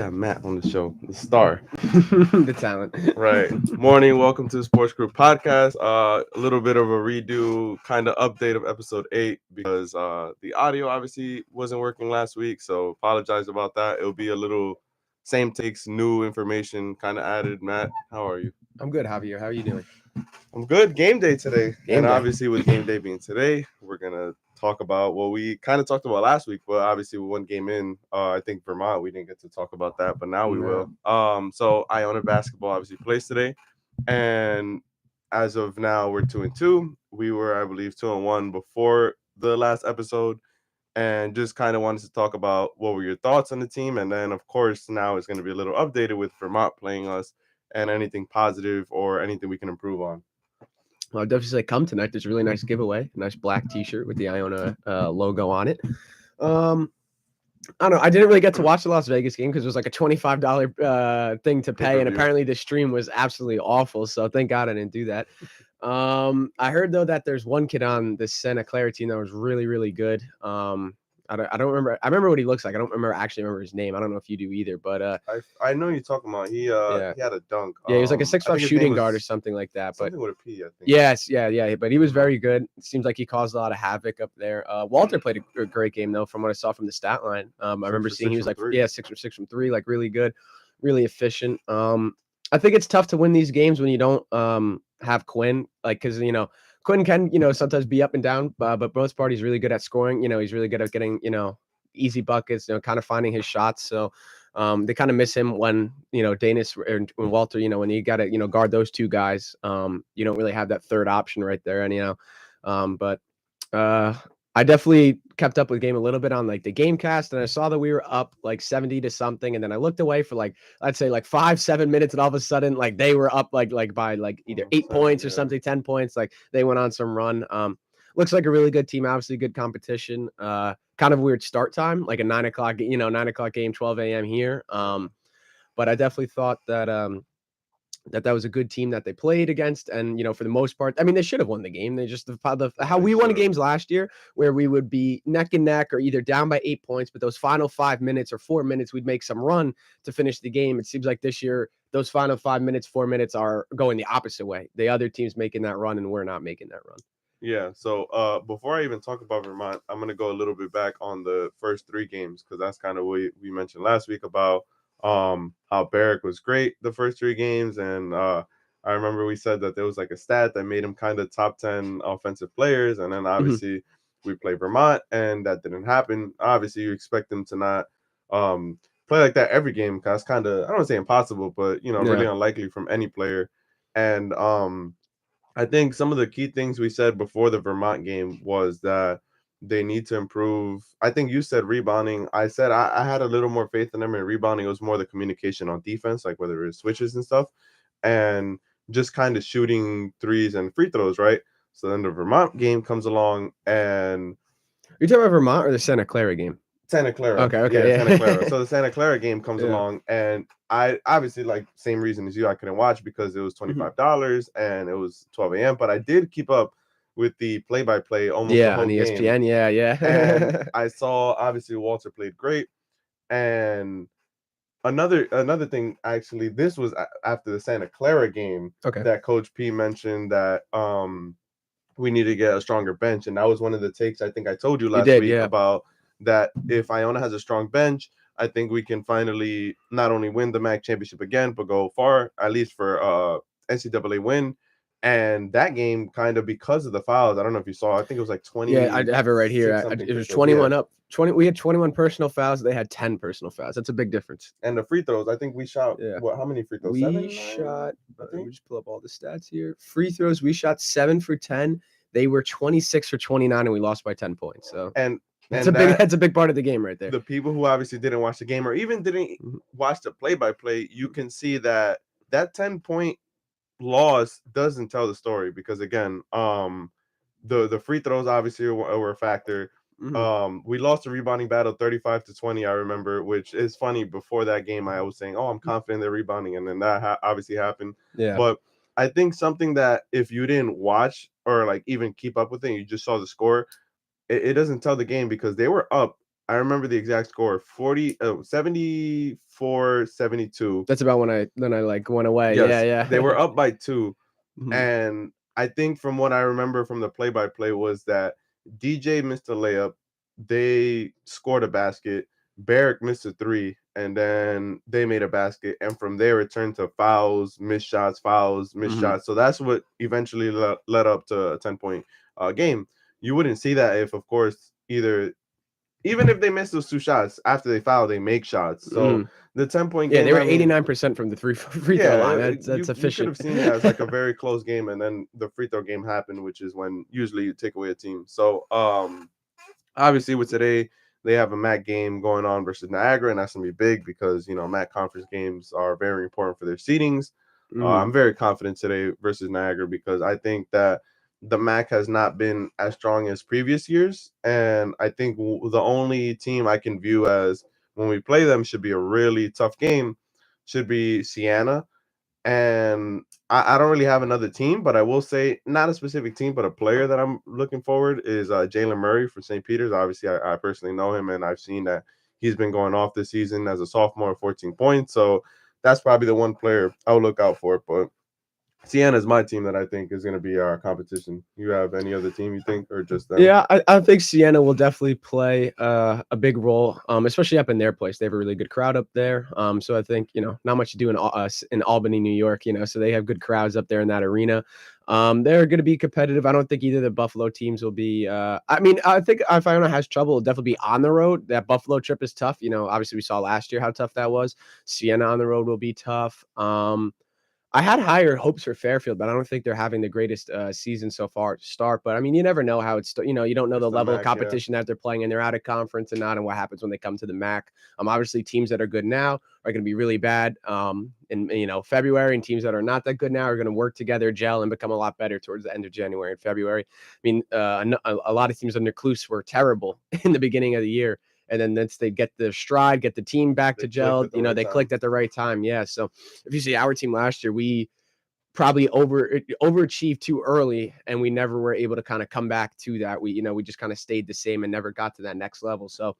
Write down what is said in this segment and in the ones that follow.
Yeah, Matt on the show, the star. The talent. Right. Morning. Welcome to the Sports Group Podcast. A little bit of a redo, kind of update of episode 8 because the audio obviously wasn't working last week. So apologize about that. It'll be a little same takes, new information kind of added. Matt, how are you? I'm good, Javier. How are you doing? I'm good. Game day today. And Game day. obviously, with game day being today, we're going to talk about what we kind of talked about last week, but obviously, with one game in, I think Vermont, we didn't get to talk about that, but now we No. will. So, Iona basketball obviously plays today. And as of now, we're 2-2. We were, I believe, 2-1 before the last episode. And just kind of wanted to talk about what were your thoughts on the team. And then, of course, now it's going to be a little updated with Vermont playing us and anything positive or anything we can improve on. I'll definitely say come tonight. There's a really nice giveaway, a nice black T-shirt with the Iona logo on it. Um, I don't know. I didn't really get to watch the Las Vegas game because it was like a $25 thing to pay, and Pay-per-view. apparently the stream was absolutely awful. So thank God I didn't do that. I heard though that there's one kid on the Santa Clara team that was really, really good. I don't remember. I remember what he looks like. I don't remember his name. I don't know if you do either, but I know you're talking about. yeah, He had a dunk. yeah, he was like a I 6'5" think his name shooting guard or was something like that. But something with a P. I think. yes, yeah. But he was very good. It seems like he caused a lot of havoc up there. Walter played a great game though, from what I saw from the stat line. I Six remember for seeing he six was from like, three. yeah, 6 for 6 from three, like really good, really efficient. I think it's tough to win these games when you don't have Quinn, like because Quinn can sometimes be up and down, but most part he's really good at scoring. He's really good at getting easy buckets. Kind of finding his shots. So. They kind of miss him when Danis and when Walter, when you got to guard those two guys. You don't really have that third option right there, and but uh, I definitely kept up with the game a little bit on like the game cast, and I saw that we were up like 70 to something, and then I looked away for like I'd say like 5-7 minutes, and all of a sudden like they were up like by like either 8 points or Yeah. something, 10 points. Like they went on some run. Looks like a really good team, obviously good competition. Kind of weird start time, like a 9 o'clock, 9 o'clock game, 12 a.m. here. But I definitely thought that that was a good team that they played against, and for the most part, I mean, they should have won the game. They just how They we won should've. games last year, where we would be neck and neck or either down by 8 points, but those final 5 minutes or 4 minutes, we'd make some run to finish the game. It seems like this year, those final 5 minutes, 4 minutes are going the opposite way. The other team's making that run, and we're not making that run. Yeah. So before I even talk about Vermont, I'm gonna go a little bit back on the first 3 games because that's kind of what we mentioned last week about how Barrick was great the first 3 games, and I remember we said that there was like a stat that made him kind of top 10 offensive players, and then Mhm. obviously we play Vermont, and that didn't happen. Obviously, you expect them to not play like that every game because kind of I don't want to say impossible, but really Yeah. unlikely from any player, and I think some of the key things we said before the Vermont game was that they need to improve. I think you said rebounding. I said I had a little more faith in them in rebounding. It was more the communication on defense, like whether it's switches and stuff, and just kind of shooting threes and free throws, right? So then the Vermont game comes along and You're talking about Vermont or the Santa Clara game? Santa Clara. Okay, Yeah, Santa okay, Clara. yeah. So the Santa Clara game comes Yeah. along and I obviously like same reason as you, I couldn't watch because it was Mhm. $25 and it was 12 a.m. But I did keep up with the play by play almost the Yeah, whole on game. ESPN, yeah, And yeah. I saw obviously Walter played great. And another thing, actually, this was after the Santa Clara game Okay. that Coach P mentioned that we need to get a stronger bench. And that was one of the takes I think I told you You last did, week yeah. about that if Iona has a strong bench, I think we can finally not only win the MAC championship again, but go far, at least for NCAA win. And that game kind of because of the fouls, I don't know if you saw, I think it was like Yeah, I have it right here. 26 something It free was throws. Yeah. 21 up. 20. We had 21 personal fouls. They had 10 personal fouls. That's a big difference. And the free throws, I think we shot Yeah. what, how many free throws? We 7, 9, shot, I let me think. just pull up all the stats here. Free throws, we shot 7 for 10. They were 26 for 29, and we lost by 10 points. So And that's a and big that that's a big part of the game right there. the people who obviously didn't watch the game or even didn't Mhm. watch the play by play, you can see that that 10-point loss doesn't tell the story because again, the free throws obviously were a factor. Mhm. We lost the rebounding battle 35-20, I remember, which is funny. Before that game, I was saying, "Oh, I'm confident they're rebounding," and then that obviously happened. Yeah. But I think something that if you didn't watch or like even keep up with it, you just saw the score, it doesn't tell the game because they were up. I remember the exact score, 74-72. That's about when I like went away. Yeah, Yes, they yeah. were up by 2, Mhm, and I think from what I remember from the play-by-play was that DJ missed a layup, they scored a basket, Barrick missed a 3, and then they made a basket, and from there it turned to fouls, missed mhm. shots, so that's what eventually led up to a 10-point, game. You wouldn't see that if, of course, even if they miss those 2 shots, after they foul, they make shots, so Mhm. the 10-point Yeah, they game, were I mean, 89% from the free throw yeah, line. That's you could efficient. have seen it as like a very close game, and then the free throw game happened, which is when usually you take away a team. So obviously with today they have a MAC game going on versus Niagara, and that's gonna be big because MAC conference games are very important for their seedings. Mhm, I'm very confident today versus Niagara because I think that the MAC has not been as strong as previous years, and I think the only team I can view as when we play them should be a really tough game should be Siena. And I don't really have another team, but I will say not a specific team, but a player that I'm looking forward is Jalen Murray for St. Peter's. Obviously, I personally know him, and I've seen that he's been going off this season as a sophomore, 14 points. So that's probably the one player I'll look out for. But Siena is my team that I think is going to be our competition. You have any other team you think, or just them? Yeah, I think Siena will definitely play a big role, especially up in their place. They have a really good crowd up there. So I think not much to do in Albany, New York. So they have good crowds up there in that arena. They're going to be competitive. I don't think either of the Buffalo teams will be. I mean, I think if Iona has trouble, it'll definitely be on the road. That Buffalo trip is tough. Obviously we saw last year how tough that was. Siena on the road will be tough. I had higher hopes for Fairfield, but I don't think they're having the greatest season so far to start. But I mean, you never know how it's you don't know It's the the level of MAC, yeah. competition that they're playing and they're out of conference and not, and what happens when they come to the MAC. Obviously, teams that are good now are going to be really bad in February, and teams that are not that good now are going to work together, gel, and become a lot better towards the end of January and February. I mean, a lot of teams under Klus were terrible in the beginning of the year. And then once they get the stride, get the team back They to clicked gel, at the right they time. clicked at the right time. Yeah. So if you see our team last year, we probably overachieved too early and we never were able to kind of come back to that. We just kind of stayed the same and never got to that next level. So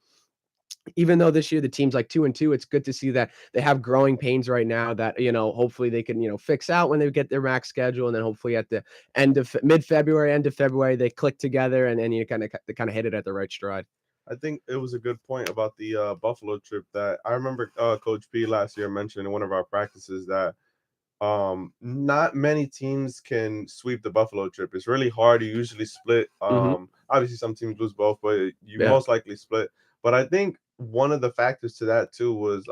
even though this year the team's like 2-2, it's good to see that they have growing pains right now that hopefully they can fix out when they get their max schedule, and then hopefully at the end of February they click together and then you kind of hit it at the right stride. I think it was a good point about the Buffalo trip that I remember Coach P last year mentioned in one of our practices that not many teams can sweep the Buffalo trip. It's really hard. You usually split. Hmm. Obviously some teams lose both, but you Yeah. most likely split. But I think one of the factors to that too was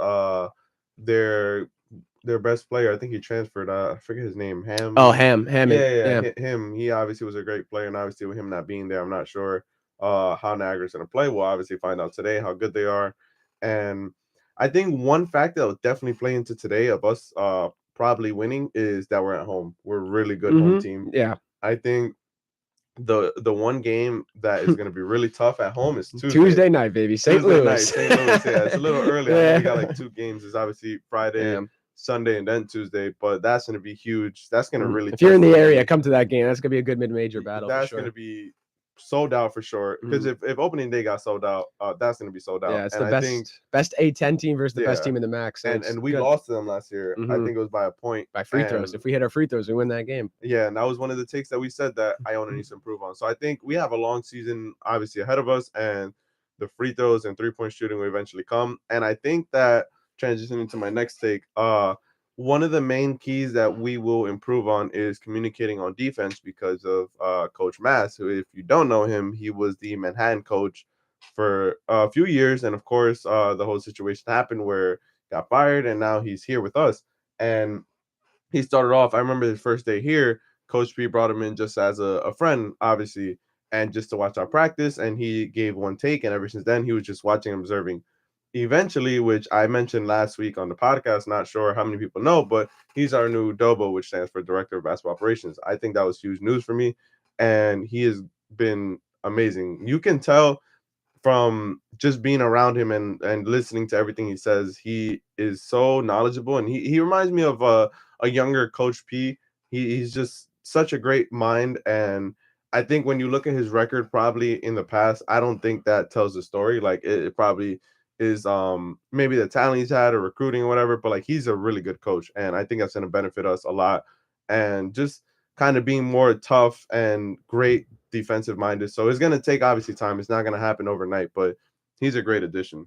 their their best player. I think he transferred. I forget his name. Oh, Ham. Hammond. Yeah, yeah, Yeah. him. He obviously was a great player, and obviously with him not being there, I'm not sure how Niagara's going to play. We'll obviously find out today how good they are, and I think one factor that will definitely play into today of us probably winning is that we're at home. We're a really good home Hmm. team. Yeah. I think the one game that is going to be really tough at home is Tuesday. Tuesday night, baby, St. Tuesday night, Louis. St. Louis. Yeah, it's a little early. I know we got Yeah. like 2 games. It's obviously Friday, Yeah. Sunday, and then Tuesday, but that's going to be huge. That's going to Mhm. really If you're test in the the area, team. come to that game. That's gonna be a good mid-major battle for That's going sure. to be sold out for sure. Because Mhm. if opening day got sold out, that's going to be sold out. Yeah, it's And the I think, best A10 team versus the best yeah, team in the MAC, so it's and we good. lost to them last year. I Mhm. think it was by a point. By free throws. And If we hit our free throws, we win that game. yeah, and that was one of the takes that we said that Iona needs to improve on. So I think we have a long season obviously ahead of us, and the free throws and 3-point shooting will eventually come. And I think that transitioning to my next take, one of the main keys that we will improve on is communicating on defense because of Coach Mass, who, if you don't know him, he was the Manhattan coach for a few years, and of course, the whole situation happened where he got fired, and now he's here with us. And he started off. I remember his first day here. Coach P brought him in just as a friend, obviously, and just to watch our practice. And he gave one take, and ever since then, he was just watching and observing. Eventually, which I mentioned last week on the podcast, not sure how many people know, but he's our new DOBO, which stands for Director of Basketball Operations. I think that was huge news for me, and he has been amazing. You can tell from just being around him and listening to everything he says, he is so knowledgeable, and he reminds me of a younger Coach P. He's just such a great mind, and I think when you look at his record, probably in the past, I don't think that tells the story. Like it probably is maybe the talent he's had or recruiting or whatever, but like he's a really good coach, and I think that's going to benefit us a lot. And just kind of being more tough and great defensive minded. So it's going to take obviously time. It's not going to happen overnight, but he's a great addition.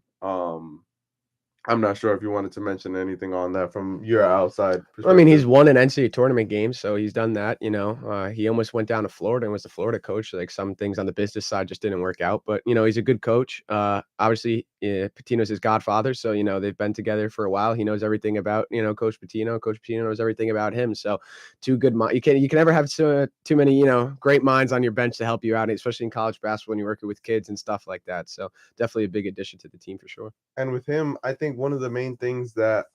I'm not sure if you wanted to mention anything on that from your outside I mean, he's perspective. won an NCAA tournament game, so he's done that. He almost went down to Florida and was the Florida coach. Like some things on the business side just didn't work out, but he's a good coach. Obviously, Patino's his godfather, so they've been together for a while. He knows everything about Coach Patino. Coach Patino knows everything about him. So two good minds. You can never have too many great minds on your bench to help you out, especially in college basketball when you're working with kids and stuff like that. So definitely a big addition to the team for sure. And with him, I think one of the main things that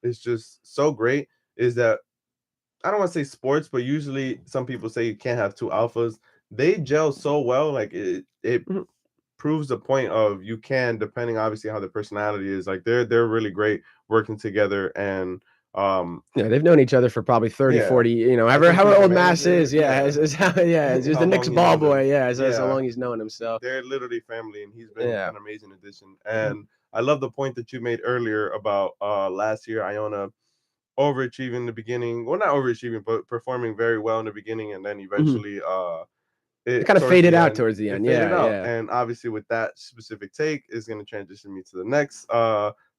is just so great is that I don't want to say sports, but usually some people say you can't have two alphas. They gel so well, like it Mhm. proves the point of you can, depending obviously how the personality is. Like they're really great working together, and Yeah, they've known each other for probably 30, yeah, 40, I however think however he's the old Mass manager. is, yeah, Yeah, is how yeah, is how the long next he's ball known boy, them. yeah, is how Yeah, long he's known him, so, they're literally family, and he's been yeah. an amazing addition. And I love the point that you made earlier about last year Iona overachieving in the beginning. Well, not overachieving, but performing very well in the beginning, and then Mhm. eventually It it kinda towards faded the out end towards the it end, faded yeah, out. yeah. And obviously with that specific take is going to transition me to the next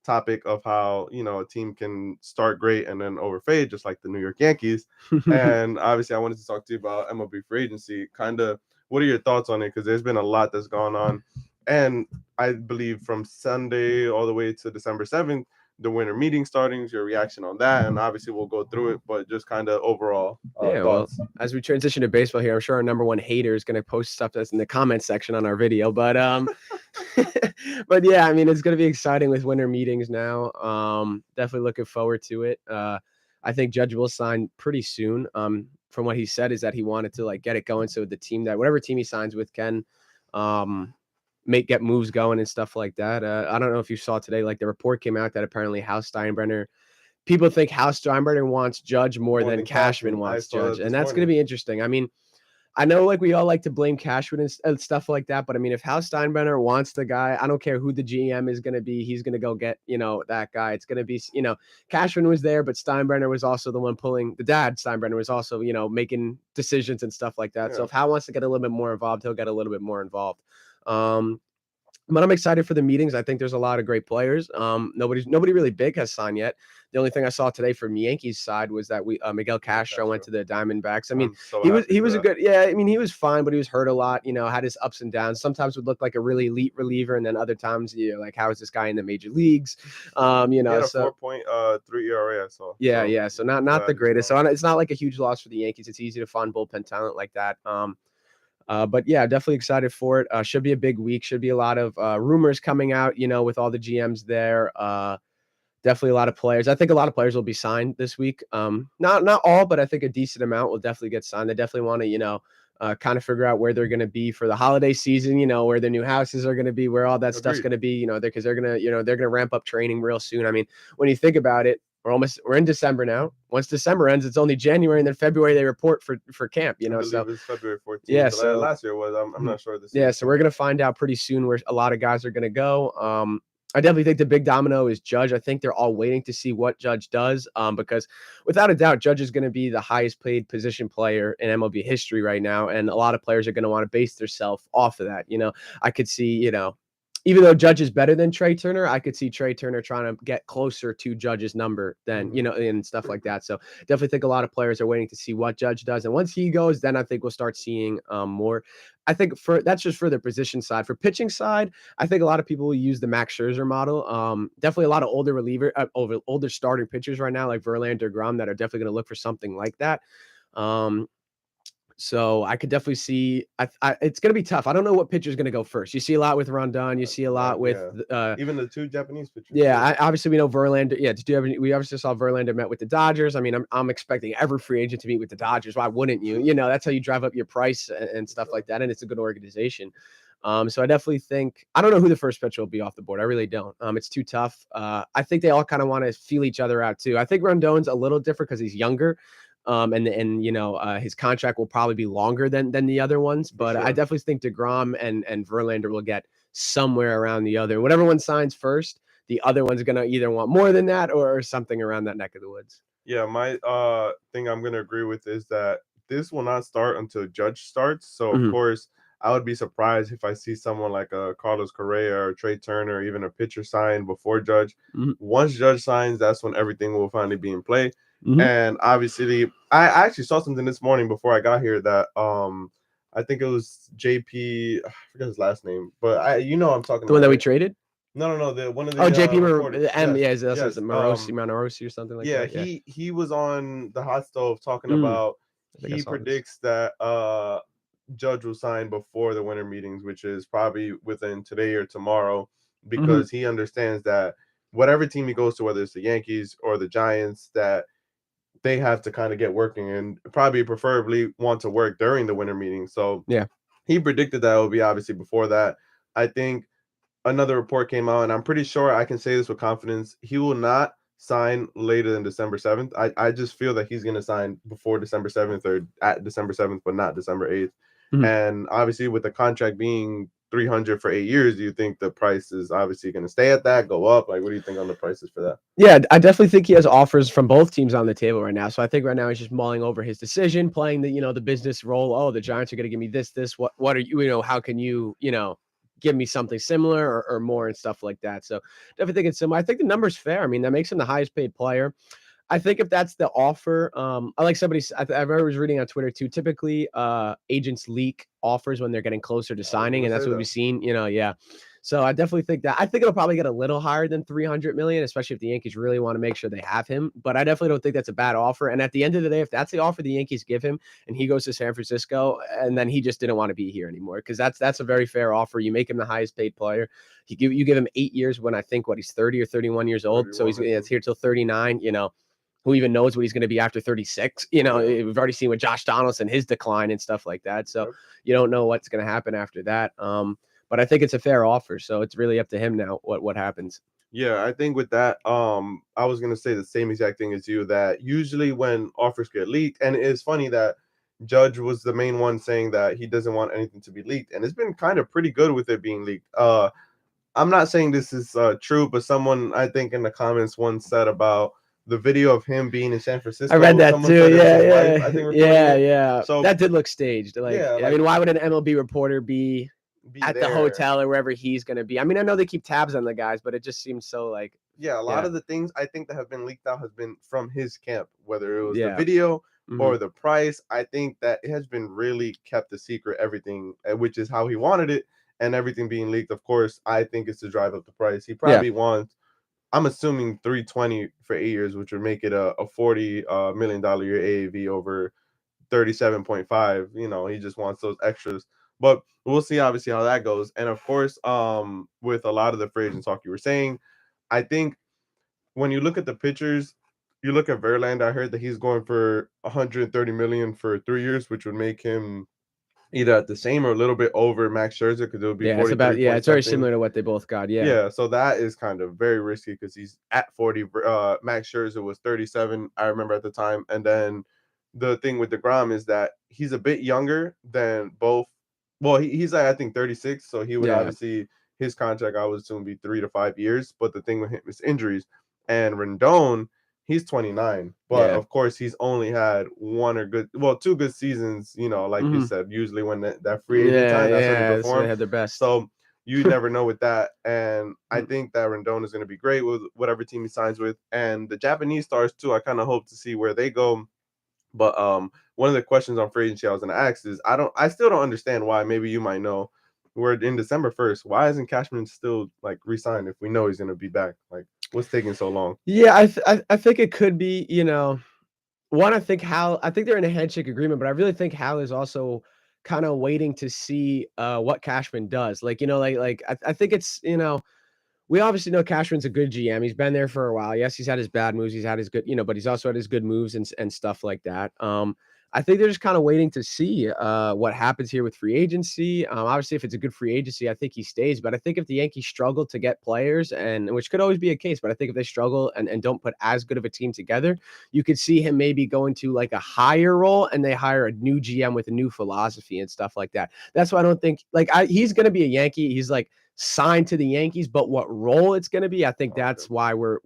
topic of how a team can start great and then overfade, just like the New York Yankees. And obviously I wanted to talk to you about MLB free agency. Kind of what are your thoughts on it, because there's been a lot that's gone on, and I believe from Sunday all the way to December 7th, the winter meeting starting, your reaction on that, and obviously we'll go through it, but just kind of overall Yeah, well, thoughts. as we transition to baseball here, I'm sure our number one hater is gonna post stuff that's in the comment section on our video, but but yeah, I mean, it's gonna be exciting with winter meetings now. Definitely looking forward to it. I think Judge will sign pretty soon. From what he said is that he wanted to like get it going so the team that whatever team he signs with can um get moves going and stuff like that. I don't know if you saw today, like the report came out that apparently House Steinbrenner people think House Steinbrenner wants Judge more More than than Cashman Cashman. I wants saw Judge, that and this that's going to morning. be interesting. I mean, I know like we all like to blame Cashman and stuff like that, but I mean, if House Steinbrenner wants the guy, I don't care who the GM is going to be, he's going to go get that guy. It's going to be Cashman was there, but Steinbrenner was also the one pulling the dad. Steinbrenner was also making decisions and stuff like that. So Yeah, if Howe wants to get a little bit more involved, he'll get a little bit more involved. Um, but I'm excited for the meetings. I think there's a lot of great players. Nobody really big has signed yet. The only thing I saw today from Yankees side was that we Miguel Castro went Castro. to the Diamondbacks. I mean, I'm so he was happy he for was a that. good yeah. I mean, he was fine, but he was hurt a lot. Had his ups and downs. Sometimes would look like a really elite reliever, and then other times you're like, how is this guy in the major leagues? He had a So 4.3 ERA, I saw. yeah, So yeah. So not the glad he's greatest. gone. So it's not like a huge loss for the Yankees. It's easy to find bullpen talent like that. But yeah, definitely excited for it. Should be a big week. Should be a lot of rumors coming out, with all the GMs there. Definitely a lot of players. I think a lot of players will be signed this week. Not all, but I think a decent amount will definitely get signed. They definitely want to, kind of figure out where they're going to be for the holiday season. Where their new houses are going to be, where all that stuff's Agreed. going to be. Because they're gonna, they're gonna ramp up training real soon. I mean, when you think about it, we're in December now. Once December ends, it's only January, and then February they report for camp. I So believe it's February yeah, 14th. so Last year was. I'm Mhm. not sure this Yeah, year. so we're So gonna find out pretty soon where a lot of guys are gonna go. I definitely think the big domino is Judge. I think they're all waiting to see what Judge does, because without a doubt, Judge is going to be the highest paid position player in MLB history right now, and a lot of players are going to want to base themselves off of that. I could see, even though Judge is better than Trey Turner, I could see Trey Turner trying to get closer to Judge's number than mhm. and stuff like that. So definitely think a lot of players are waiting to see what Judge does, and once he goes, then I think we'll start seeing more. I think for that's just for the position side. For pitching side, I think a lot of people will use the Max Scherzer model. Definitely a lot of older starting pitchers right now, like Verlander, Grom, that are definitely going to look for something like that. Um, so I could definitely see. It's going to be tough. I don't know what pitcher is going to go first. You see a lot with Rondon. You see a lot with Yeah. Even the two Japanese pitchers yeah, too. obviously we know Verlander. Yeah, we obviously saw Verlander met with the Dodgers. I mean, I'm expecting every free agent to meet with the Dodgers. Why wouldn't you? That's how you drive up your price and For stuff sure. like that. And it's a good organization. So I definitely think I don't know who the first pitcher will be off the board. I really don't. It's too tough. I think they all kind of want to feel each other out too. I think Rondon's a little different because he's younger. And his contract will probably be longer than the other ones. For But I sure. definitely think DeGrom and Verlander will get somewhere around the other. Whatever one signs first, the other one's gonna either want more than that or something around that neck of the woods. Yeah, my thing I'm gonna agree with is that this will not start until Judge starts. So of Mhm, course, I would be surprised if I see someone like a Carlos Correa or Trey Turner, or even a pitcher sign before Judge. mhm, Once Judge signs, that's when everything will finally be in play. mhm. And obviously, I actually saw something this morning before I got here that I think it was JP, I forget his last name, but I'm talking The one about, that we right? traded? No, no, no, the one of Oh, the JP reporters. M. Yes, Yeah, is that yes. Morosi or something like Yeah, that? Yeah. he was on the hot stove talking Mm, about I think I he saw this. predicts that Judge will sign before the winter meetings, which is probably within today or tomorrow, Mhm. because he understands that whatever team he goes to, whether it's the Yankees or the Giants, that they have to kind of get working and probably preferably want to work during the winter meeting. So Yeah. he predicted that it will be obviously before that. I think another report came out, and I'm pretty sure I can say this with confidence. He will not sign later than December 7th. I just feel that he's going to sign before December 7th or at December 7th, but not December 8th. Mhm. And obviously, with the contract being 300 for 8 years, do you think the price is obviously going to stay at that, go up? Like, what do you think on the prices for that? Yeah, I definitely think he has offers from both teams on the table right now. So I think right now he's just mulling over his decision, playing the business role. Oh, the Giants are going to give me this. What are you, how can you give me something similar or more and stuff like that. So definitely think it's similar. I think the number's fair. I mean, that makes him the highest paid player. I think if that's the offer, I like I remember was reading on Twitter too. Typically, agents leak offers when they're getting closer to I was going signing, to and that's say what that. we've seen. Yeah. So I definitely think that I think it'll probably get a little higher than 300 million, especially if the Yankees really want to make sure they have him. But I definitely don't think that's a bad offer. And at the end of the day, if that's the offer the Yankees give him, and he goes to San Francisco, and then he just didn't want to be here anymore, because that's a very fair offer. You make him the highest paid player. You give him 8 years when I think he's 30 or 31 years old, so 31, I it's think. here till 39. Who even knows what he's going to be after 36? Yeah. We've already seen with Josh Donaldson, his decline and stuff like that. So Yep. you don't know what's going to happen after that. But I think it's a fair offer. So it's really up to him now what happens. Yeah, I think with that, I was gonna say the same exact thing as you. That usually when offers get leaked, and it's funny that Judge was the main one saying that he doesn't want anything to be leaked, and it's been kind of pretty good with it being leaked. I'm not saying this is true, but someone I think in the comments once said about the video of him being in San I read Francisco. that Someone too. said it was Yeah, his wife, I yeah, think, recording yeah, it. yeah. So That did look staged. Like, yeah, I like mean, why would an MLB reporter be be at the there. hotel or wherever he's going to be? I mean, I know they keep tabs on the guys, but it just seems so like, Yeah, a lot yeah, of the things I think that have been leaked out has been from his camp, whether it was the yeah. video Hmm. or the price. I think that it has been really kept a secret, everything, which is how he wanted it, and everything being leaked. Of course, I think it's to drive up the price. He Yeah. probably wants, I'm assuming 320 for 8 years, which would make it a $40 million year AAV over 37.5. He just wants those extras. But we'll see obviously how that goes. And of course, with a lot of the free agent talk you were saying, I think when you look at the pictures, you look at Verlander. I heard that he's going for 130 million for 3 years, which would make him either at the same or a little bit over Max Scherzer, because it would be Yeah, it's 43 about point it's very something. similar to what they both got. Yeah. Yeah, so that is kind of very risky because he's at 40. Max Scherzer was 37, I remember at the time. And then the thing with DeGrom is that he's a bit younger than both. Well, he's like, I think 36, so he would Yeah. obviously, his contract I would assume be 3 to 5 years. But the thing with him is injuries. And Rendon, he's 29, but Yeah. of course he's only had two good seasons. Like you Hmm. said, usually when that free agent Yeah, time, that's when he yeah. So they performed. had their best. So you never know with that. And I think that Rendon is going to be great with whatever team he signs with. And the Japanese stars too, I kind of hope to see where they go. But one of the questions on free agency I was going to ask is, I still don't understand why. Maybe you might know. We're in December 1st. Why isn't Cashman still like re-signed if we know he's going to be back? Like, what's taking so long? Yeah, I think it could be, one, I think they're in a handshake agreement, but I really think Hal is also kind of waiting to see what Cashman does. Like, I think it's, we obviously know Cashman's a good GM. He's been there for a while. Yes, he's had his bad moves, he's had his good, but he's also had his good moves and stuff like that. I think they're just kind of waiting to see what happens here with free agency. Obviously, if it's a good free agency, I think he stays. But I think if the Yankees struggle to get players, and which could always be a case, but I think if they struggle and don't put as good of a team together, you could see him maybe going to like a higher role, and they hire a new GM with a new philosophy and stuff like that. That's why I don't think like he's going to be a Yankee. He's like signed to the Yankees, but what role it's going to be, I think that's why we're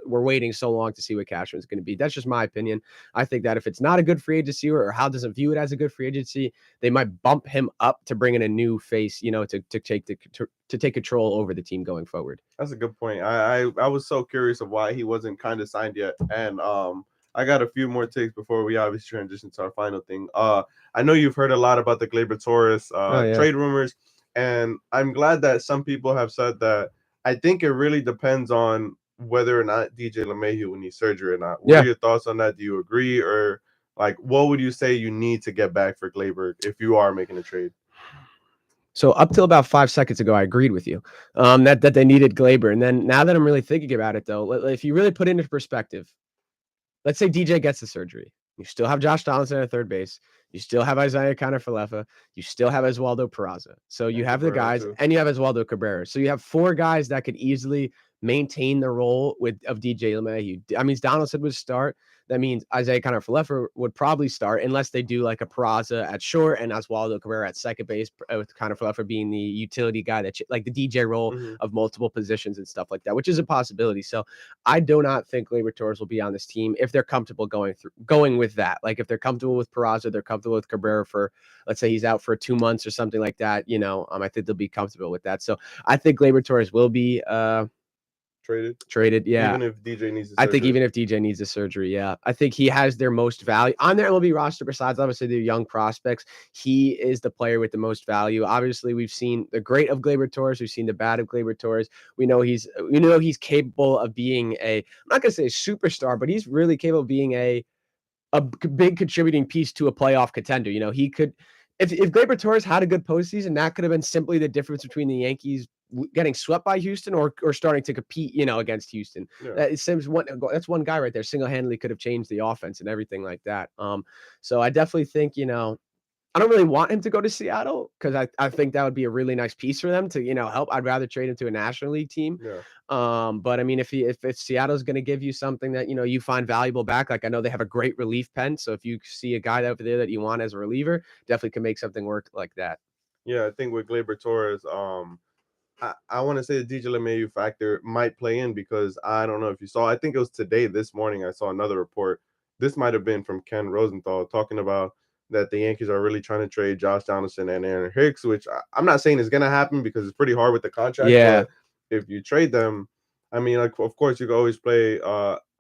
waiting so long to see what Cashman's going to be. That's just my opinion. I think that if it's not a good free agency or Hal doesn't view it as a good free agency, they might bump him up to bring in a new face, to take control over the team going forward. That's a good point. I was so curious of why he wasn't kind of signed yet, and I got a few more takes before we obviously transition to our final thing. I know you've heard a lot about the Gleyber Torres trade rumors, and I'm glad that some people have said that. I think it really depends on whether or not DJ LeMahieu will need surgery or not. What are your thoughts on that? Do you agree, or like what would you say you need to get back for Gleyber if you are making a trade? So up till about 5 seconds ago, I agreed with you that they needed Gleyber, and then now that I'm really thinking about it, though, if you really put it into perspective, let's say DJ gets the surgery. You still have Josh Donaldson at third base. You still have Isaiah Kiner-Falefa. You still have Oswaldo Peraza. So you have the guys, and you have Oswaldo Cabrera. So you have 4 guys that could easily maintain the role of DJ LeMahieu. I mean, Donaldson would start. That means Isaiah Kiner-Falefa would probably start unless they do like a Peraza at short and Oswaldo Cabrera at second base, with Kiner-Falefa being the utility guy that like the DJ role of multiple positions and stuff like that, which is a possibility. So I do not think Gleyber Torres will be on this team if they're comfortable going with that. Like if they're comfortable with Peraza, they're comfortable with Cabrera for, let's say he's out for 2 months or something like that. I think they'll be comfortable with that. So I think Gleyber Torres will be traded. Yeah. Even if DJ needs the surgery. I think even if DJ needs the surgery, yeah. I think he has their most value on their MLB roster besides obviously their young prospects. He is the player with the most value. Obviously, we've seen the great of Gleyber Torres. We've seen the bad of Gleyber Torres. We know he's capable of being I'm not going to say a superstar, but he's really capable of being a big contributing piece to a playoff contender. He could, if Gleyber Torres had a good postseason, that could have been simply the difference between the Yankees getting swept by Houston or starting to compete, against Houston. It seems that's one guy right there single-handedly could have changed the offense and everything like that. So I definitely think, I don't really want him to go to Seattle because I think that would be a really nice piece for them to, help. I'd rather trade him to a National League team. Yeah. But I mean, if Seattle's going to give you something that, you find valuable back, like I know they have a great relief pen. So if you see a guy over there that you want as a reliever, definitely can make something work like that. Yeah, I think with Gleyber Torres, I want to say the DJ LeMahieu factor might play in because I don't know if you saw, I think it was this morning, I saw another report. This might have been from Ken Rosenthal talking about that the Yankees are really trying to trade Josh Donaldson and Aaron Hicks, which I'm not saying is going to happen because it's pretty hard with the contract. Yeah. But if you trade them, I mean, like, of course, you can always play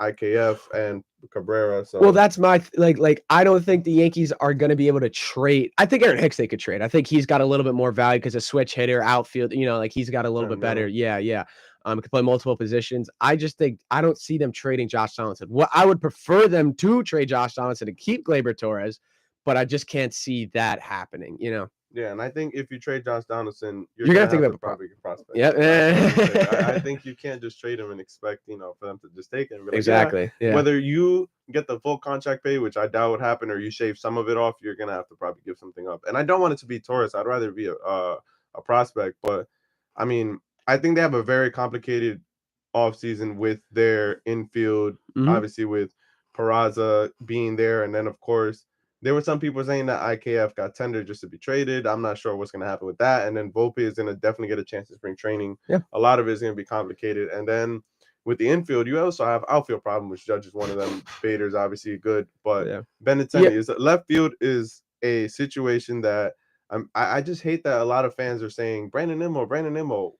IKF and Cabrera. So well, that's my like. I don't think the Yankees are going to be able to trade. I think Aaron Hicks they could trade. I think he's got a little bit more value because a switch hitter, outfield. Like he's got a little bit better. Yeah. Could play multiple positions. I just think I don't see them trading Josh Donaldson. What I would prefer them to trade Josh Donaldson and keep Gleyber Torres, but I just can't see that happening. Yeah, and I think if you trade Josh Donaldson, you're gonna think about probably a prospect. Yeah, I think you can't just trade him and expect for them to just take him. Exactly. Yeah. Whether you get the full contract pay, which I doubt would happen, or you shave some of it off, you're gonna have to probably give something up. And I don't want it to be Torres. I'd rather be a prospect. But I mean, I think they have a very complicated offseason with their infield, obviously with Peraza being there, and then of course. There were some people saying that IKF got tendered just to be traded. I'm not sure what's going to happen with that. And then Volpe is going to definitely get a chance to spring training. Yeah. A lot of it is going to be complicated. And then with the infield, you also have outfield problem, which Judge is one of them. Bader's obviously good, but Benintendi is left field is a situation that I just hate that a lot of fans are saying Brandon Nimmo.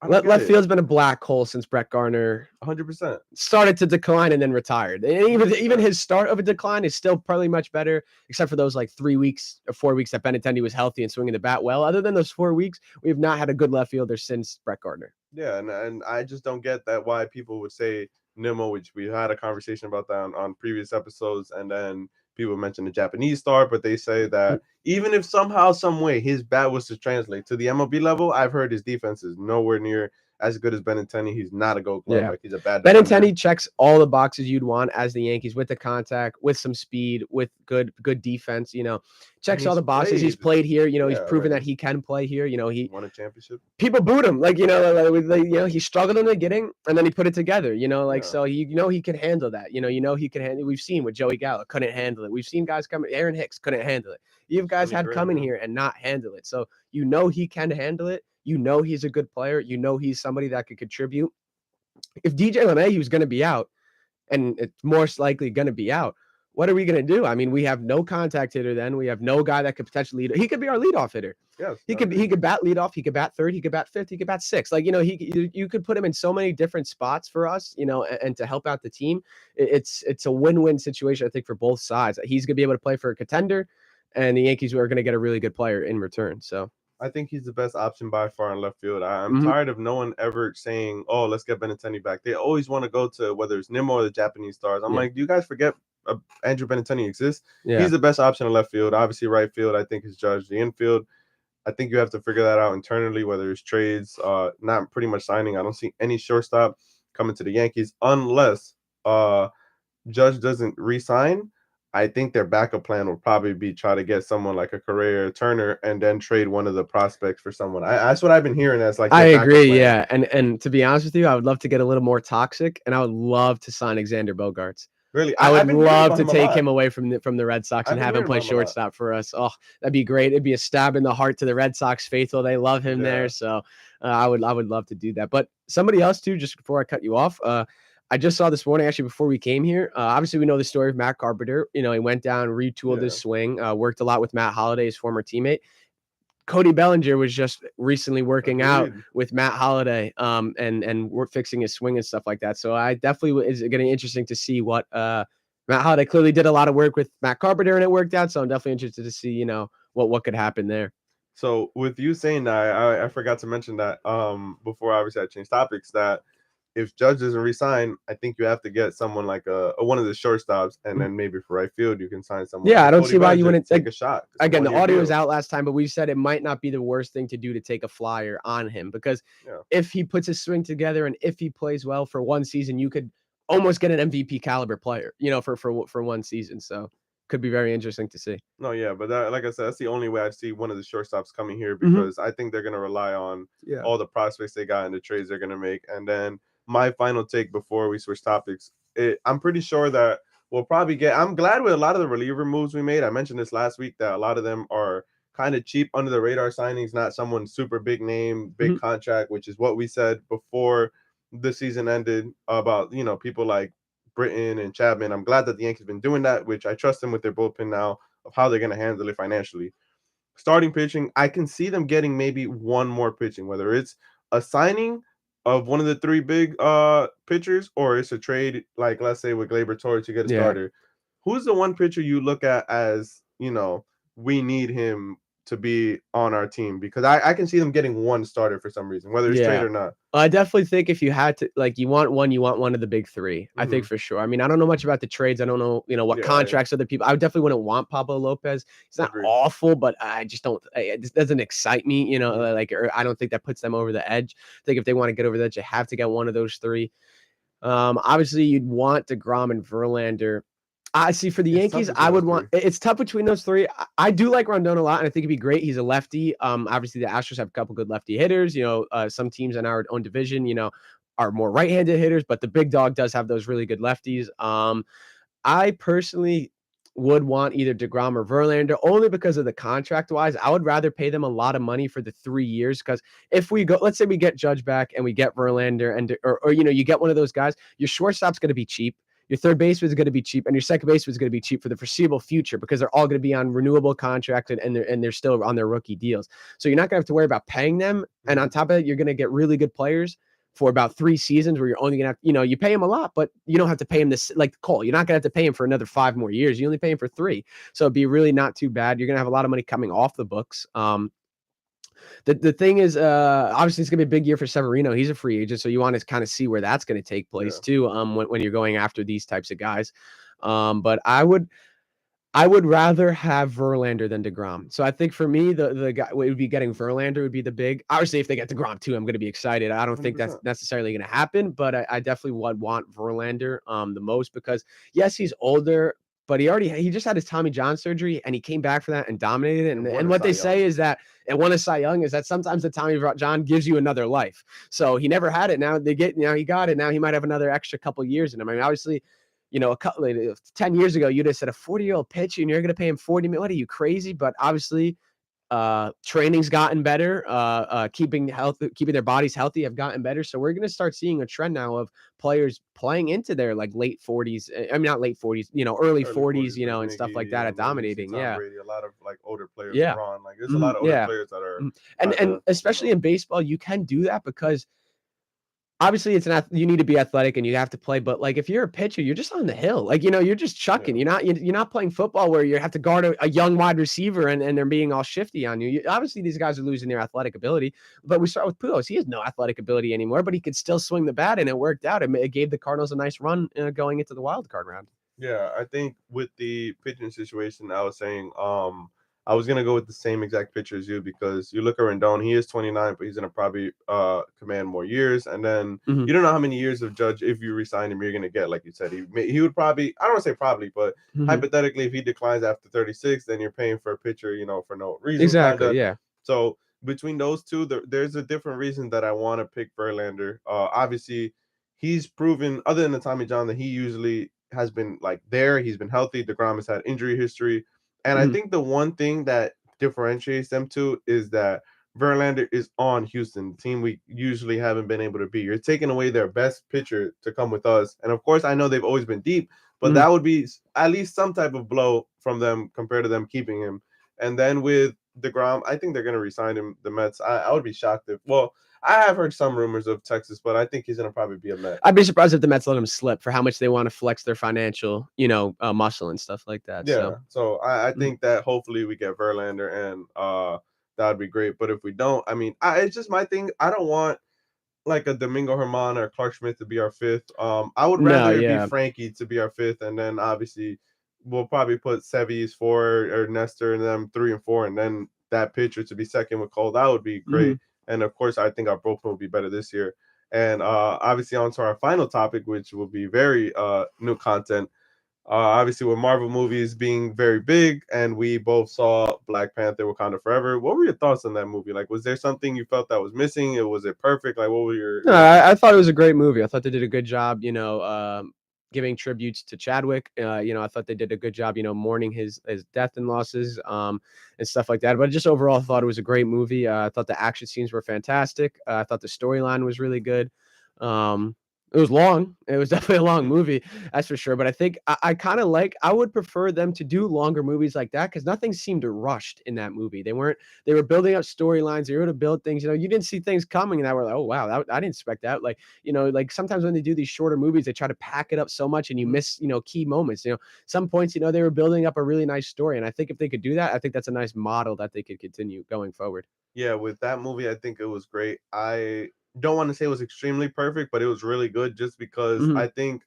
Left field's been a black hole since Brett Gardner 100% started to decline and then retired. And even his start of a decline is still probably much better, except for those like 3 weeks or 4 weeks that Benintendi was healthy and swinging the bat well. Other than those 4 weeks, we have not had a good left fielder since Brett Gardner. Yeah, and I just don't get that why people would say Nimmo, which we had a conversation about that on previous episodes, and then people mention the Japanese star, but they say that even if somehow, some way his bat was to translate to the MLB level, I've heard his defense is nowhere near as good as Benintendi. He's not a Gold Glove. Yeah. Like, he's a bad defender. Benintendi checks all the boxes you'd want as the Yankees, with the contact, with some speed, with good defense. Checks all he's the boxes. He's played, played here. He's yeah, proven that already he can play here. He won a championship. people booed him, he struggled in the beginning and then he put it together. Yeah, So he can handle that. He can handle. We've seen with Joey Gallo couldn't handle it. We've seen guys come. Aaron Hicks couldn't handle it. You've guys Sonny had Gray, come in yeah. here and not handle it. So he can handle it. He's a good player. He's somebody that could contribute. If DJ LeMahieu is going to be out, and it's most likely going to be out, what are we going to do? I mean, we have no contact hitter then. We have no guy that could potentially lead. He could be our leadoff hitter. Yes, He could bat leadoff. He could bat third. He could bat fifth. He could bat sixth. You could put him in so many different spots for us, and to help out the team. It's a win-win situation, I think, for both sides. He's going to be able to play for a contender, and the Yankees are going to get a really good player in return. So I think he's the best option by far in left field. I'm tired of no one ever saying, "Oh, let's get Benintendi back." They always want to go to whether it's Nimmo or the Japanese stars. I'm like, do you guys forget Andrew Benintendi exists? Yeah. He's the best option in left field. Obviously, right field, I think, is judged. The infield, I think you have to figure that out internally, whether it's trades, not pretty much signing. I don't see any shortstop coming to the Yankees unless Judge doesn't re-sign. I think their backup plan will probably be try to get someone like a Correa or Turner and then trade one of the prospects for someone. That's what I've been hearing as like I their backup agree, plan. yeah. And to be honest with you, I would love to get a little more toxic, and I would love to sign Xander Bogaerts. Really, I I've would been hearing love about to him a take lot. him away from the Red Sox I've and been have him hearing play about him a lot. shortstop for us. Oh, that'd be great. It'd be a stab in the heart to the Red Sox faithful. They love him there, Yeah. so I would love to do that. But somebody else too, just before I cut you off, I just saw this morning, actually, before we came here. Obviously, we know the story of Matt Carpenter. He went down, retooled his swing, worked a lot with Matt Holliday, his former teammate. Cody Bellinger was just recently working out Agreed. with Matt Holliday, and we're fixing his swing and stuff like that. So I definitely is getting interesting to see what Matt Holliday clearly did a lot of work with Matt Carpenter and it worked out. So I'm definitely interested to see, what could happen there. So with you saying that, I forgot to mention that before obviously I changed topics, that if Judge doesn't resign, I think you have to get someone like a one of the shortstops, and then maybe for right field you can sign someone. Yeah, like I don't Cody see why you Bellinger wouldn't to take a shot. It's a again. The 1-year audio was deal. out last time, but we said it might not be the worst thing to do to take a flyer on him, because if he puts his swing together and if he plays well for one season, you could almost get an MVP caliber player, for one season. So could be very interesting to see. No, yeah, but that, like I said, that's the only way I see one of the shortstops coming here, because I think they're going to rely on all the prospects they got and the trades they're going to make. And then my final take before we switch topics, I'm pretty sure that we'll probably get. I'm glad with a lot of the reliever moves we made. I mentioned this last week that a lot of them are kind of cheap under the radar signings, not someone super big name, big contract, which is what we said before the season ended about people like Britton and Chapman. I'm glad that the Yankees have been doing that, which I trust them with their bullpen now of how they're going to handle it financially. Starting pitching, I can see them getting maybe one more pitching, whether it's a signing of one of the three big pitchers or it's a trade, like let's say with Gleyber Torres to get a starter. Who's the one pitcher you look at as, we need him to be on our team? Because I can see them getting one starter for some reason, whether it's trade or not. I definitely think if you had to, you want one of the big three. I think for sure. I mean, I don't know much about the trades. I don't know, what contracts other people. I definitely wouldn't want Pablo Lopez. He's not awful, but I just don't. It doesn't excite me, or I don't think that puts them over the edge. I think if they want to get over the edge, you have to get one of those three. Obviously, you'd want DeGrom and Verlander. I see for the Yankees, I would want. It's tough between those three. I do like Rondon a lot, and I think he'd be great. He's a lefty. Obviously, the Astros have a couple good lefty hitters. Some teams in our own division, are more right-handed hitters, but the big dog does have those really good lefties. I personally would want either DeGrom or Verlander, only because of the contract-wise. I would rather pay them a lot of money for the 3 years, because if we go, let's say we get Judge back and we get Verlander, and or you get one of those guys, your shortstop's going to be cheap. Your third baseman is going to be cheap, and your second baseman is going to be cheap for the foreseeable future, because they're all going to be on renewable contracts and they're still on their rookie deals. So you're not going to have to worry about paying them. And on top of it, you're going to get really good players for about 3 seasons, where you're only going to have, you pay him a lot, but you don't have to pay him this, like Cole. You're not going to have to pay him for another 5 more years. You only pay him for 3. So it'd be really not too bad. You're going to have a lot of money coming off the books. The thing is, obviously it's gonna be a big year for Severino. He's a free agent, so you want to kind of see where that's going to take place too. When you're going after these types of guys, but I would I would rather have Verlander than DeGrom. So I think for me, the guy would be getting Verlander would be the big. Obviously, if they get DeGrom too, I'm going to be excited. I don't think that's 100%. necessarily going to happen, but I definitely would want Verlander the most because yes, he's older, but he just had his Tommy John surgery and he came back for that and dominated it. And And won a what Cy they say Young. is that and one of Cy Young is that sometimes the Tommy John gives you another life. So he never had it. Now he got it. Now he might have another extra couple years in him. I mean, obviously a couple 10 years ago, you'd have said a 40-year-old pitcher and you're going to pay him 40 million. What are you crazy? But obviously, training's gotten better. Keeping their bodies healthy have gotten better. So we're going to start seeing a trend now of players playing into their like late 40s. I mean, not late 40s, early Early 40s, 40s, like and stuff like Miggy, that at man. You see dominating. Tom Yeah. Brady, a lot of like older players, Yeah. LeBron. Like there's a lot of older Yeah. players that are And either especially in baseball, you can do that because obviously you need to be athletic and you have to play, but like if you're a pitcher, you're just on the hill. Like, you're just chucking. yeah. You're not playing football where you have to guard a young wide receiver and they're being all shifty on you. Obviously these guys are losing their athletic ability, but we start with Pujols. He has no athletic ability anymore, but he could still swing the bat and it worked out. It gave the Cardinals a nice run going into the wild card round. Yeah, I think with the pitching situation, I was saying, I was gonna go with the same exact pitcher as you because you look at Rendon, he is 29, but he's gonna probably command more years, and then Mhm. you don't know how many years of Judge if you resign him you're gonna get. Like you said, he would probably I don't want to say probably, but Mhm. hypothetically, if he declines after 36, then you're paying for a pitcher, for no reason, kind Exactly. of. Yeah. So between those two, there's a different reason that I want to pick Verlander. Obviously, he's proven, other than the Tommy John, that he usually has been like there. He's been healthy. DeGrom has had injury history, and I Mhm. think the one thing that differentiates them two is that Verlander is on Houston, the team we usually haven't been able to be. You're taking away their best pitcher to come with us, and of course, I know they've always been deep, but Mhm. that would be at least some type of blow from them compared to them keeping him. And then with DeGrom, I think they're going to resign him. The Mets. I would be shocked if. Well, I have heard some rumors of Texas, but I think he's going to probably be a Met. I'd be surprised if the Mets let him slip for how much they want to flex their financial, muscle and stuff like that. So, Yeah. So I mhm. think that hopefully we get Verlander and that'd be great. But if we don't, I mean, it's just my thing. I don't want like a Domingo Herman or Clark Schmidt to be our fifth. I would No, rather it be yeah. Frankie to be our fifth, and then obviously we'll probably put Sevy's four or Nestor and them 3 and 4, and then that pitcher to be second with Cole. That would be Mhm. great. And of course, I think our bullpen will be better this year. And obviously, on to our final topic, which will be very new content. Obviously, with Marvel movies being very big, and we both saw Black Panther: Wakanda Forever. What were your thoughts on that movie? Like, was there something you felt that was missing? Was it perfect? Like, what were No, your I opinions? thought it was a great movie. I thought they did a good job, giving tributes to Chadwick. I thought they did a good job, mourning his death and losses, and stuff like that. But just overall, I thought it was a great movie. I thought the action scenes were fantastic. I thought the storyline was really good. Um, it was long. It was definitely a long movie, that's for sure. But I think I kind of I would prefer them to do longer movies like that because nothing seemed rushed in that movie. They were building up storylines. They were able to build things. You didn't see things coming, and I were like, oh wow, I didn't expect that. Like, like sometimes when they do these shorter movies, they try to pack it up so much, and you Mhm. miss, key moments. Some points, they were building up a really nice story, and I think if they could do that, I think that's a nice model that they could continue going forward. Yeah, with that movie, I think it was great. I don't want to say it was extremely perfect, but it was really good just because Hmm. I think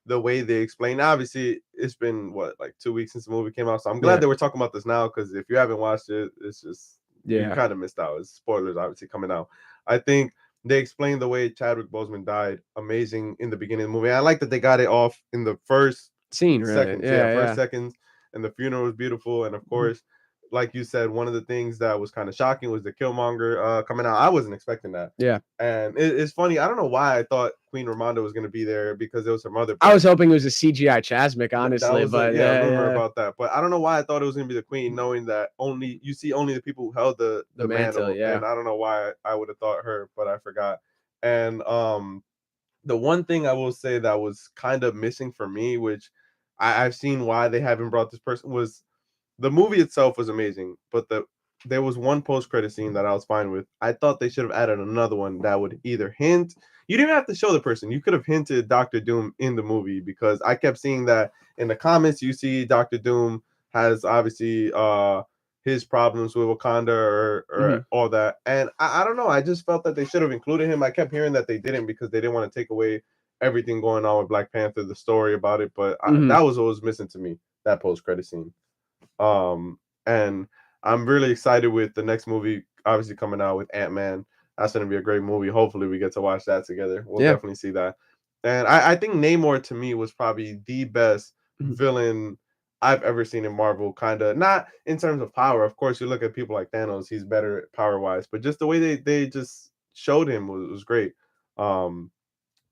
the way they explained, obviously it's been what, like 2 weeks since the movie came out. So I'm glad Yeah, that we're talking about this now because if you haven't watched it, it's just you yeah. kind of missed out. It's spoilers obviously coming out. I think they explained the way Chadwick Boseman died amazing in the beginning of the movie. I like that they got it off in the first Scene, really. seconds. Yeah, Yeah, first yeah. seconds. And the funeral was beautiful. And of Mhm. course, like you said, one of the things that was kind of shocking was the Killmonger coming out. I wasn't expecting that. Yeah. And it's funny. I don't know why I thought Queen Ramonda was going to be there because it was her mother, I but was hoping it was a CGI Chasmic, that honestly, was a but yeah, yeah, rumor yeah. about that. But I don't know why I thought it was going to be the Queen, knowing that only the people who held The the mantle, mantle, yeah. and I don't know why I would have thought her, but I forgot. And the one thing I will say that was kind of missing for me, which I've seen why they haven't brought this person, was the movie itself was amazing, but there was one post credit scene that I was fine with. I thought they should have added another one that would either hint. You didn't even have to show the person. You could have hinted Doctor Doom in the movie because I kept seeing that in the comments. You see Doctor Doom has obviously his problems with Wakanda or Mhm. all that, and I don't know. I just felt that they should have included him. I kept hearing that they didn't because they didn't want to take away everything going on with Black Panther, the story about it. But Mhm. that was what was missing to me. that post credit scene. And I'm really excited with the next movie, obviously coming out with Ant-Man. That's going to be a great movie. Hopefully, we get to watch that together. We'll Yeah. definitely see that. And I think Namor to me was probably the best Mhm. villain I've ever seen in Marvel. Kind of not in terms of power. Of course, you look at people like Thanos; he's better power wise. But just the way they just showed him was great. Um,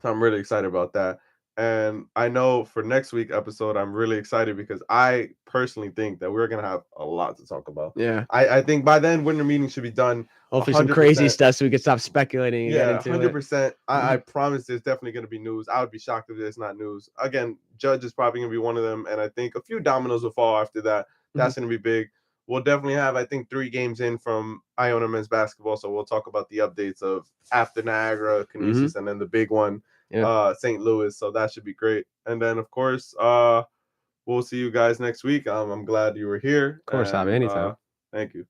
so I'm really excited about that. And I know for next week episode, I'm really excited because I personally think that we're gonna have a lot to talk about. Yeah. I think by then winter meeting should be done Hopefully some hundred crazy percent. stuff so we can stop speculating and get Yeah, into it. 100%. I Mhm. promise there's definitely gonna be news. I would be shocked if there's not news. Again, Judge is probably gonna be one of them, and I think a few dominoes will fall after that. Mhm. That's gonna be big. We'll definitely have, I think, 3 games in from Iona men's basketball. So we'll talk about the updates of after Niagara, Mhm. Canisius, and then the big one, Yeah. St. Louis. So that should be great. And then of course, we'll see you guys next week. I'm glad you were here, Of course, Javi, and anytime. thank you.